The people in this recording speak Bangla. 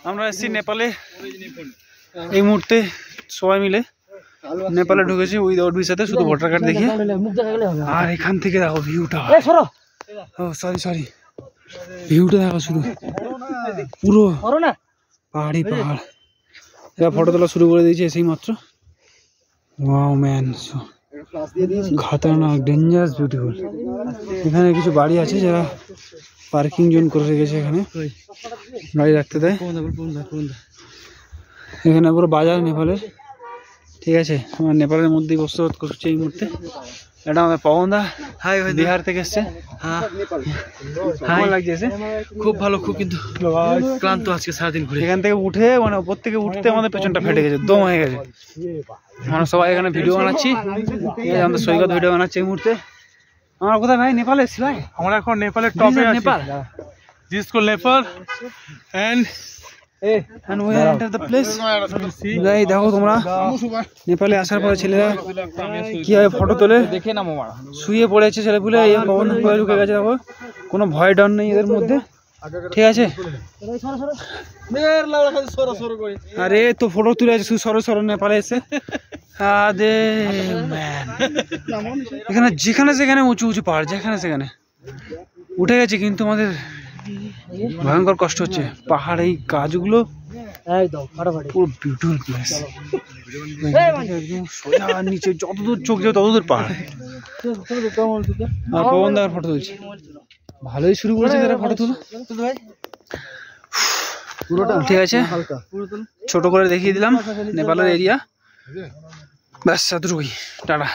আমরা এসেছি নেপালে এই মুহূর্তে সবাই মিলে নেপালে ঢুকেছি উইদাউট ভিসাতে, শুধু ভোটার কার্ড দেখে। আর এখান থেকে দেখো ভিউটা, ও সরি ভিউটা দেখো শুধু, পুরো পাহাড়ি পাহাড়। এরা ফটো তোলা শুরু করে দিয়েছে এসেই মাত্র। ওয়াও ম্যান, খাতারনাক, ডেঞ্জারাস বিউটিফুল। এখানে কিছু বাড়ি আছে যারা পার্কিং জোন করে রেখেছে, এখানে গাড়ি রাখতে দেয়। এখানে পুরো বাজার নেপালের, ঠিক আছে। আমার নেপালের মধ্যেই বসবাস করছে এই মুহূর্তে। এটা আমাদের পবনদা, বিহার থেকে এসছে। কেমন লাগছে এসে? খুব ভালো, খুব কিন্তু ক্লান্ত আজকে সারাদিন ঘুরে। এখান থেকে উঠে মানে উপর থেকে উঠতে আমাদের পেছনটা ফেটে গেছে, দম হয়ে গেছে। আমরা সবাই এখানে ভিডিও বানাচ্ছি, আমাদের সৈকত ভিডিও বানাচ্ছে এই মুহূর্তে। আমরা কোথায় ভাই? নেপালে এসছি ভাই। আমরা এখন নেপালের টপে আছি। Nepal, জিসকো Nepal and we enter the place. ভাই দেখো তোমরা, নেপালে আসার পরে ছেলেরা কিভাবে ফটো তোলে, দেখে নামো। শুয়ে পড়েছে ছেলেপুলে, এই পবন হয়ে ঢুকে গেছে। দেখো কোনো ভয় ডর নেই এদের মধ্যে, ঠিক আছে। আরে তো ফটো তুলে আছে শুধু সরো নেপালে এসে। এখানে যেখানে সেখানে উঁচু উঁচু পাহাড়, যেখানে সেখানে উঠে গেছে, কিন্তু আমাদের ভয়ঙ্কর কষ্ট হচ্ছে। পাহাড় এই গাছগুলো পুরো বিউটিফুল প্লেস, একদম সোজা নিচে যতদূর চোখ যাবে ততদূর পাহাড়। আর পবন দার ফটো তুলছি, ভালোই শুরু করেছে যারা ফটো তুলো, ঠিক আছে। ছোট করে দেখিয়ে দিলাম নেপালের এরিয়া, ব্যাস এতটুকুই, টাটা।